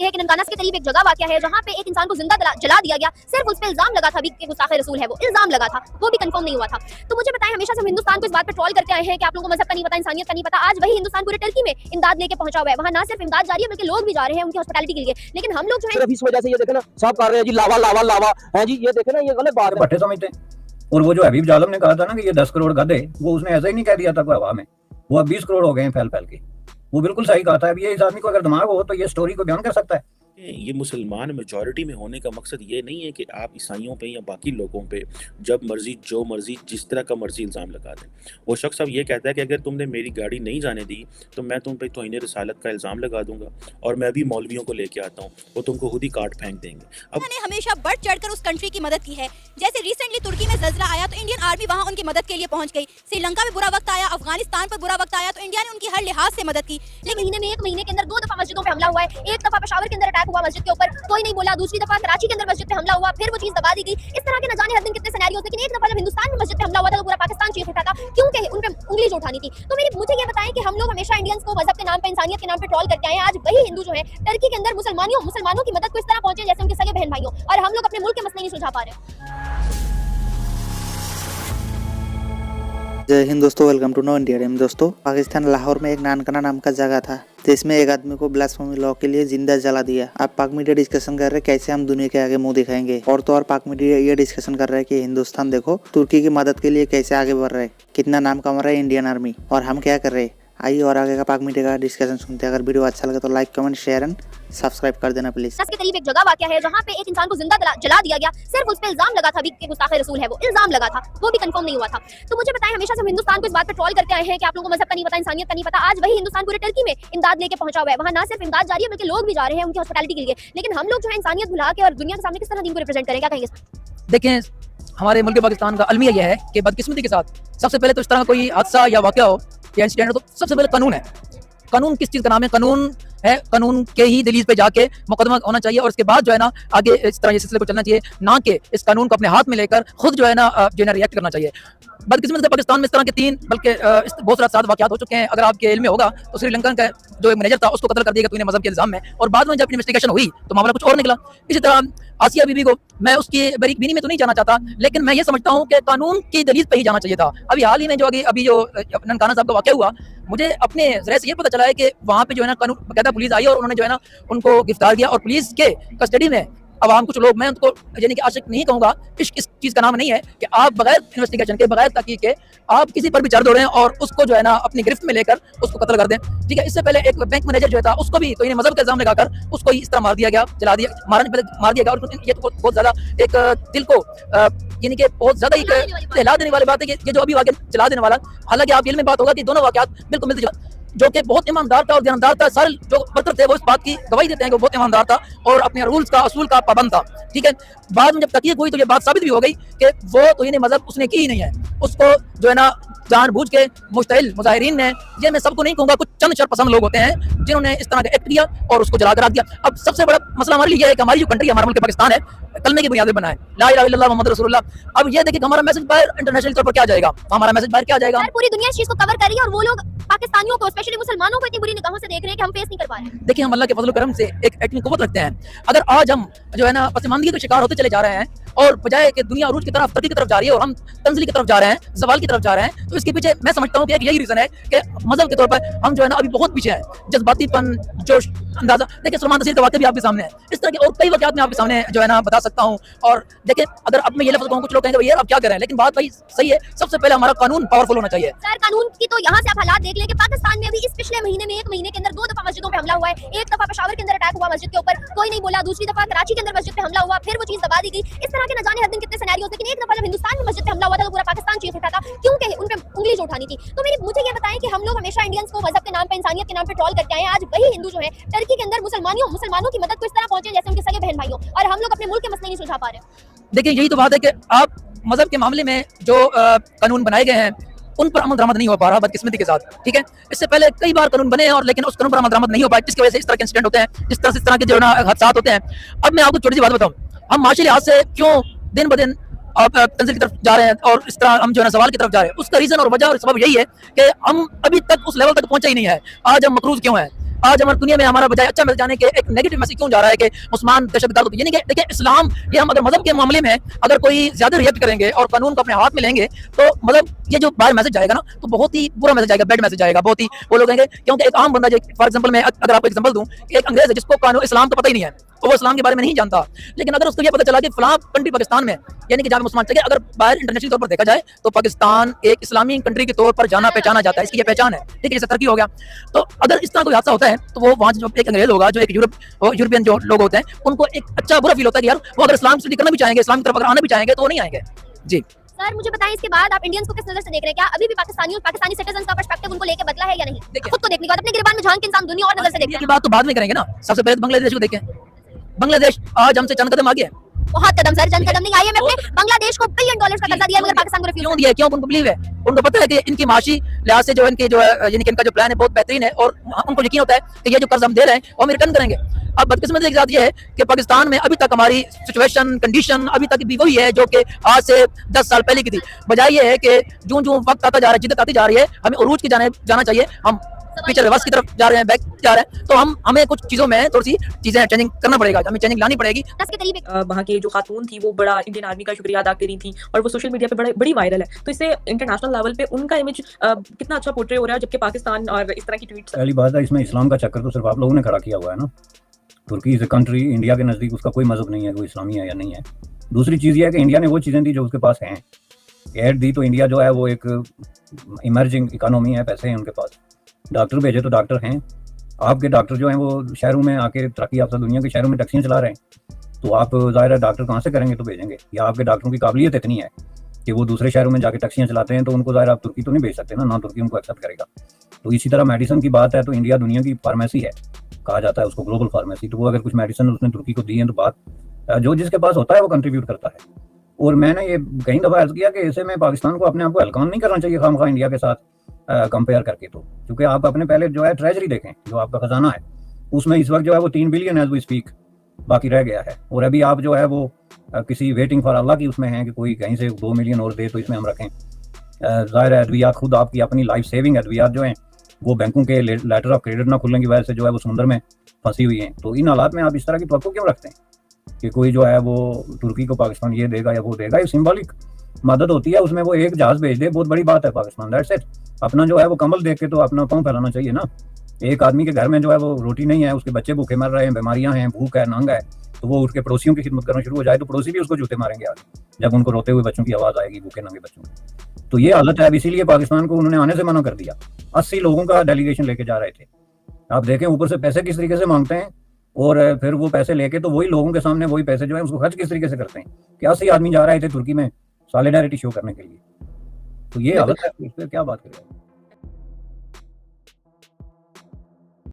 है कि ननकाना के करीब एक जगह वाक़या है जहाँ पे एक इंसान को जिंदा जला दिया गया, सिर्फ उस पे इल्जाम लगा था कि गुस्ताखे रसूल है, वो इल्जाम लगा था, वो भी कंफर्म नहीं हुआ था। तो मुझे बताएं, हमेशा से हम हिंदुस्तान को इस बात पे ट्रोल करते आए हैं कि आप लोगों को मजहब का नहीं पता, इंसानियत का नहीं पता। आज वही हिंदुस्तान पूरे टर्की में इमदाद लेके पहुंचा हुआ है, वहाँ ना सिर्फ इमदाद जा रही है बल्कि लोग भी जा रहे हैं उनकी हॉस्पिटैलिटी के लिए। लेकिन हम लोग जो है इस वजह से ये देखे ना, सब कर रहे हैं जी लावा लावा लावा है जी, ये देखे ना, ये गलत बात है, भट्टे समझते हैं। और वो जो हबीब जालम ने कहा था ना कि ये 10 करोड़ गधे, वो उसने ऐसा ही नहीं कह दिया था कोई हवा में, वो अब 20 करोड़ हो गए हैं फैल फैल के। वो बिल्कुल सही कहा था। अब ये इस आदमी को अगर दिमाग हो तो ये स्टोरी को बयान कर सकता है। ये मुसलमान मेजॉरिटी में होने का मकसद ये नहीं है कि आप ईसाइयों पे या बाकी लोगों पे जब मर्जी जो मर्जी जिस तरह का मर्जी इल्ज़ाम लगा दें। वो शख्स अब ये कहता है कि अगर तुमने मेरी गाड़ी नहीं जाने दी तो मैं तुम पे तौहीन रिसालत का इल्ज़ाम लगा दूंगा और मैं भी मौलवियों को लेके आता हूँ, वो तुमको खुद ही काट फेंक देंगे। अब उन्होंने हमेशा बढ़ चढ़कर उस कंट्री की मदद की है। जैसे रिसेंटली तुर्की में ज़ल्ज़ला आया तो इंडियन आर्मी वहाँ उनकी मदद के लिए पहुँच गई। श्रीलंका में बुरा वक्त आया, अफगानिस्तान पर बुरा वक्त आया तो इंडिया ने उनकी हर लिहाज से मदद की। लेकिन महीने में एक महीने के अंदर 2 दफा मस्जिदों पे हमला हुआ है। एक दफा पेशावर के अंदर अटैक हुआ मस्जिद के ऊपर, कोई नहीं बोला। दूसरी दफा कराची के अंदर मस्जिद पे हमला हुआ, फिर वो चीज दबा दी गई। इस तरह के न जाने हर दिन कितने सिनेरियोज। लेकिन एक दफा जब हिंदुस्तान में मस्जिद पे हमला हुआ था तो पूरा पाकिस्तान चीख उठा था, क्योंकि उन पे उंगली जो उठानी थी। तो मुझे ये बताएं कि हम लोग हमेशा इंडियंस को मजहब के नाम पे, इंसानियत के नाम पे ट्रोल करके आए हैं। आज वही हिंदू जो है टर्की के अंदर मुसलमानों की मदद को इस तरह पहुंचे जैसे उनके सगे बहन भाइयों, और हम लोग अपने मुल्क के मसले नहीं सुलझा पा रहे। जय हिंद दोस्तों, welcome to no India time. दोस्तों, पाकिस्तान लाहौर में एक नानकाना नाम का जगह था जिसमें एक आदमी को ब्लास्फेमी लॉ के लिए जिंदा जला दिया। अब पाक मीडिया डिस्कशन कर रहे हैं कैसे हम दुनिया के आगे मुंह दिखाएंगे, और तो और पाक मीडिया ये डिस्कशन कर रहा है कि हिंदुस्तान देखो तुर्की की मदद के लिए कैसे आगे बढ़ रहा है, कितना नाम कमा रहा है इंडियन आर्मी, और हम क्या कर रहे हैं। आइए और आगे का पाक मीडिया का डिस्कशन सुनते हैं। अगर वीडियो अच्छा लगे तो like, comment, share and subscribe कर देना प्लीज। के करीब एक जगह वाक़या है जहाँ पे एक इंसान को जिंदा जला दिया गया, सिर्फ उस पे इल्जाम लगा था कि गुस्ताखे रसूल है, वो इल्जाम लगा था, वो भी कंफर्म नहीं हुआ था। तो मुझे बताएं, हमेशा से हम हिंदुस्तान को इस बात पे ट्रोल करते आए हैं कि आप लोगों को मजहब का नहीं पता, इंसानियत का नहीं पता। आज वही हिंदुस्तान पूरे टर्की में इमदाद लेके पहुंचा हुआ है, वहाँ ना सिर्फ इमदाद जा रही है बल्कि लोग भी जा रहे हैं उनकी हॉस्पिटैलिटी के लिए। लेकिन हम लोग जो है इंसानियत भुला के और दुनिया के सामने किस तरह दीन को रिप्रेजेंट करें, क्या कहेंगे? देखें, हमारे मुल्क पाकिस्तान का अलमिया यह है कि बदकिस्मती के साथ सबसे पहले तो इस तरह का कोई हादसा या वाक़या हो या इंसिडेंट हो तो सबसे पहले कानून है। कानून किस चीज़ का नाम है? कानून है। कानून के ही दलील पे जाके मुकदमा होना चाहिए और उसके बाद जो है ना आगे इस तरह ये सिलसिले को चलना चाहिए, ना कि इस कानून को अपने हाथ में लेकर खुद जो है ना रिएक्ट करना चाहिए। बदकिस्मत से पाकिस्तान में इस तरह के 3 बल्कि बहुत सारे 7 वाक़यात हो चुके हैं। अगर आपके इल्म में होगा तो श्रीलंका का जो एक मैनेजर था उसको कत्ल कर दिया गया मजहब के इल्जाम में, और बाद में जब इन्वेस्टिगेशन हुई तो मामला कुछ और निकला। इसी तरह आसिया बीबी को, मैं उसकी बरीकबीनी में तो नहीं जाना चाहता, लेकिन मैं ये समझता हूँ कि कानून की दलील पे ही जाना चाहिए था। अभी हाल ही में जो अभी जो ननकाना साहब का वाक़या हुआ, मुझे अपने ज़रिए से ये पता चला है कि वहाँ पे जो है ना कानून बकायदा पुलिस आई और उन्होंने जो है ना उनको गिरफ्तार किया, और पुलिस के कस्टडी में अवाम कुछ लोग, मैं उनको यानी कि आशिक नहीं कहूँगा, इश्क इस चीज़ का नाम नहीं है कि आप बगैर इन्वेस्टिगेशन के, बगैर तहकीक के आप किसी पर भी चढ़ दौड़ें और उसको जो है ना अपनी गिरफ्त में लेकर उसको कत्ल कर दें। ठीक है, इससे पहले एक बैंक मैनेजर जो था उसको भी तो इन्हें मजहब का इल्जाम लगाकर उसको इस तरह मार दिया गया, जला दिया, मार दिया गया। और ये तो बहुत ज़्यादा एक दिल को यानी कि बहुत ज़्यादा एक हिला देने वाली बात है कि ये जो अभी वाक़या चला देने वाला, हालांकि आप ये में बात होगा कि दोनों वाक़यात बिल्कुल मिलते जुलते, जो कि बहुत ईमानदार था और ईमानदार था। सारे जो वर्कर थे वो इस बात की गवाही देते हैं कि वो बहुत ईमानदार था और अपने रूल्स का, असूल का पाबंद था। ठीक है, बाद में जब तहकीक हुई तो ये बात साबित भी हो गई कि वो तो ये मजहब उसने की ही नहीं है, उसको जो है ना जानबूझ के मुश्तइल मुजाहिरीन ने, ये मैं सबको नहीं कहूँगा, कुछ चंद शरपसंद लोग होते हैं जिन्होंने इस तरह का एक्ट किया और उसको जला कर रख दिया। अब सबसे बड़ा मसला हमारे लिए यह है कि हमारी जो कंट्री, हमारा मुल्क पाकिस्तान है, कलमे की बुनियाद पर बना है, ला इलाहा इल्लल्लाह मुहम्मद रसूलुल्लाह। अब ये देखिए हमारा मैसेज बाहर इंटरनेशनल तौर पर क्या जाएगा, हमारा मैसेज बाहर क्या जाएगा। पूरी दुनिया इस चीज को कवर कर रही है और वो लोग पाकिस्तानियों को, स्पेशली मुसलमानों को इतनी बुरी निगाहों से देख रहे हैं कि हम फेस नहीं कर पा रहे हैं। देखिए, हम अल्लाह के फजल करम से एक इतनी कुव्वत रखते हैं। अगर आज हम जो है ना पसमानदगी के शिकार होते चले जा रहे हैं और बजाय कि दुनिया अरूज की तरफ, तरक्की की तरफ जा रही है और हम तंज़ील की तरफ जा रहे हैं, ज़वाल की तरफ जा रहे हैं, तो इसके पीछे मैं समझता हूँ कि एक यही रीज़न है कि मजहब के तौर पर हम जो है ना अभी बहुत पीछे हैं। जज्बातीपन, जोश, अंदाजा। देखिए, सलमान तसीर का वाक़या भी आपके सामने है, इस तरह के और कई वाक़यात मैं आपके सामने जो है ना बता सकता हूँ। और देखिए, अगर अब मैं ये लफ्ज़ कहूँ, कुछ लोग कहेंगे भैया अब क्या करें, लेकिन बात भाई सही है। सबसे पहले हमारा कानून पावरफुल होना चाहिए। सर, कानून की तो यहाँ से आप हालात देख लें कि पाकिस्तान में अभी इस पिछले महीने में, एक महीने के अंदर 2 दफा मस्जिदों पे हमला हुआ है। एक दफा पेशावर के अंदर अटैक हुआ मस्जिद के ऊपर, कोई नहीं बोला। दूसरी दफा कराची के अंदर मस्जिद पे हमला हुआ, फिर वो चीज दबा दी गई। इस तरह के न जाने हर दिन कितने सिनेरियोज। लेकिन एक दफा जब हिंदुस्तान में मस्जिद पे हमला हुआ था तो पूरा पाकिस्तान चीख उठा था, क्योंकि उन पे उंगली जो उठानी थी। तो मुझे ये बताएं कि हम लोग हमेशा इंडियंस को मजहब के नाम पे, इंसानियत के नाम पे ट्रोल करके आए हैं। आज वही हिंदू जो है टर्की के अंदर मुसलमानों की मदद को इस तरह पहुंचे जैसे उनके सगे बहन भाइयों, और हम लोग अपने मुल्क के मसले नहीं सुलझा पा रहे। देखिए, यही तो बात है कि आप मजहब के मामले में जो कानून बनाए गए हैं उन पर अमल दरामद नहीं हो पा रहा, बदकिस्मती के साथ। ठीक है, इससे पहले कई बार कानून बने हैं और लेकिन उस कानून पर अमल दरामद नहीं हो पाया, जिसकी वजह से इस तरह के इंसिडेंट होते हैं, जिस तरह के जो ना हादसा होते हैं। अब मैं आपको छोटी सी बात बताऊं, हम माशी लिहाज से क्यों दिन ब दिन आप तंज़ील की तरफ जा रहे हैं और इस तरह हम जो है सवाल की तरफ जा रहे हैं, उसका रीजन और वजह और सबब यही है कि हम अभी तक उस लेवल तक पहुंचा ही नहीं है। आज हम मकरूज क्यों हैं? आज हमारी दुनिया में हमारा बजाय अच्छा मैसेज जाने के एक नेगेटिव मैसेज क्यों जा रहा है कि मुसलमान दहशतगर्द होते हैं? यानी कि देखिए इस्लाम, ये हम अगर मजहब के मामले में अगर कोई ज्यादा रिएक्ट करेंगे और कानून को अपने हाथ में लेंगे तो मतलब ये जो बाहर मैसेज जाएगा ना तो बहुत ही बुरा मैसेज आएगा, बैड मैसेज आएगा, बहुत ही वो लोग कहेंगे। क्योंकि एक आम बंदा, फॉर एग्जांपल मैं अगर आपको एग्जांपल दूं, एक अंग्रेज है जिसको कानून इस्लाम तो पता ही नहीं है, तो वो इस्लाम के बारे में नहीं जानता, लेकिन अगर उसको ये पता चला कि फलां कंट्री पाकिस्तान में, यानी कि जहाँ मुसलमान चाहिए, अगर बाहर इंटरनेशनल तौर पर देखा जाए तो पाकिस्तान एक इस्लामी कंट्री के तौर पर जाना पहचाना जाता है, इसकी ये पहचान है, ठीक है, जैसे टर्की हो गया। तो अगर इस तरह कोई हादसा होता है तो वो वहाँ जो एक अंग्रेज होगा, जो एक यूरोपियन जो लोग होते हैं, उनको एक अच्छा बुरा फील होता है कि यार वो अगर इस्लाम स्टडी करना भी चाहेंगे, इस्लाम की तरफ अगर आना भी चाहेंगे तो वो नहीं आएंगे। जी सर मुझे बताएं, इसके बाद आप इंडियंस को किस नजर से देख रहे हैं? क्या अभी भी पाकिस्तानी सिटीजन का पर्सपेक्टिव उनको लेके बदला है या नहीं? खुद को देखने के बाद अपने गिरबान में झांक के इंसान दुनिया और नजर से देखते हैं। की बात तो बाद में करेंगे ना, सबसे पहले बांग्लादेश को देखें। बांग्लादेश आज हमसे चंद कदम आगे है। बहुत कदम सर, चंद कदम नहीं। IMF ने बांग्लादेश को $1 बिलियन का कर्जा दिया मगर पाकिस्तान को रिफ्यूज क्यों दिया? क्यों? उनको बिलीव है, उनको पता है कि इनकी माशी लिहाज से जो इनके जो यानी कि इनका जो प्लान है बहुत बेहतरीन है और उनको यकीन होता है कि ये जो कर्ज हम दे रहे हैं वो हम रिटर्न करेंगे। अब बदकिस्मती की बात ये है कि पाकिस्तान में अभी तक हमारी सिचुएशन कंडीशन अभी तक भी वही है जो कि आज से 10 साल पहले की थी। बजाय ये है कि जो वक्त आता जा रहा है, जिद्दत आती जा रही है, हमें उरूज की जाना चाहिए। हम पीछे रिवर्स की तरफ जा रहे हैं, बैक जा रहे हैं, तो हमें कुछ चीजों में थोड़ी सी चीजें चेंजिंग करना पड़ेगा, हमें चेंजिंग लानी पड़ेगी। 10 के करीब वहाँ की जो खातून थी वो बड़ा इंडियन आर्मी का शुक्रिया अदा करी थी और वो सोशल मीडिया पे बड़ी वायरल है। तो इससे इंटरनेशनल लेवल पे उनका इमेज कितना अच्छा पोर्ट्रे हो रहा है, जबकि पाकिस्तान और इस तरह की ट्वीट्स। पहली बात है, इसमें इस्लाम का चक्कर तो सिर्फ आप लोगों ने खड़ा किया हुआ है ना। तुर्की इज ए कंट्री, इंडिया के नज़दीक उसका कोई मजहब नहीं है, वो इस्लामी है या नहीं है। दूसरी चीज़ ये है कि इंडिया ने वो चीज़ें दी जो उसके पास हैं। एड दी तो इंडिया जो है वो एक इमर्जिंग इकोनॉमी है, पैसे हैं उनके पास, डॉक्टर भेजे तो डॉक्टर हैं। आपके डॉक्टर जो हैं वो शहरों में आके तरक्की याफ्ता दुनिया के शहरों में टैक्सियाँ चला रहे हैं, तो आप ज़ाहिर है डॉक्टर कहाँ से करेंगे तो भेजेंगे। या आपके डॉक्टरों की काबिलियत इतनी है कि वो दूसरे शहरों में जाके टैक्सियाँ चलाते हैं, तो उनको ज़ाहिर आप तुर्की तो नहीं भेज सकते ना तुर्की उनको एक्सेप्ट करेगा। तो इसी तरह मेडिसिन की बात है तो इंडिया दुनिया की फार्मेसी है, कहा जाता है उसको ग्लोबल फार्मेसी। तो वो अगर कुछ मेडिसिन उसने तुर्की को दी है तो बात जो जिसके पास होता है वो कंट्रीब्यूट करता है। और मैंने ये कई दफ़ा अर्ज किया कि ऐसे में पाकिस्तान को अपने आप को हल्कान नहीं करना चाहिए खामखा इंडिया के साथ कंपेयर करके। तो क्योंकि आप अपने पहले जो है ट्रेजरी देखें, जो आपका खजाना है उसमें इस वक्त जो है वो 3 बिलियन एज वी स्पीक बाकी रह गया है। और अभी आप जो है वो किसी वेटिंग फॉर अल्लाह की उसमें हैं कि कोई कहीं से 2 मिलियन और दे तो इसमें हम रखें। ज़ाहिर है अद्वियात खुद आपकी अपनी लाइफ सेविंग अद्वियात जो हैं वो बैंकों के लेटर ऑफ क्रेडिट ना खुलने की वजह से जो है वो समुद्र में फंसी हुई हैं। तो इन हालात में आप इस तरह की तवक्को क्यों रखते हैं कि कोई जो है वो तुर्की को पाकिस्तान ये देगा या वो देगा? ये सिंबॉलिक मदद होती है, उसमें वो एक जहाज भेज दे, बहुत बड़ी बात है पाकिस्तान, दैट्स इट। अपना जो है वो कमल देख के तो अपना पाँव फैलाना चाहिए ना। एक आदमी के घर में जो है वो रोटी नहीं है, उसके बच्चे भूखे मर रहे हैं, बीमारियां हैं, भूख है, नंग है, तो वो उठ के पड़ोसियों की खिदमत करना शुरू हो जाए तो पड़ोसी भी उसको जूते मारेंगे आज जब उनको रोते हुए बच्चों की आवाज़ आएगी, भूखे नंगे बच्चों की। तो ये हालत है, इसीलिए पाकिस्तान को उन्होंने आने से मना कर दिया। 80 लोगों का डेलीगेशन लेके जा रहे थे। आप देखें ऊपर से पैसे किस तरीके से मांगते हैं और फिर वो पैसे लेके तो वही लोगों के सामने वही पैसे जो है उसको खर्च किस तरीके से करते हैं कि 80 आदमी जा रहे थे तुर्की में सॉलिडारिटी शो करने के लिए। तो ये हालत है, इस पर क्या बात करें।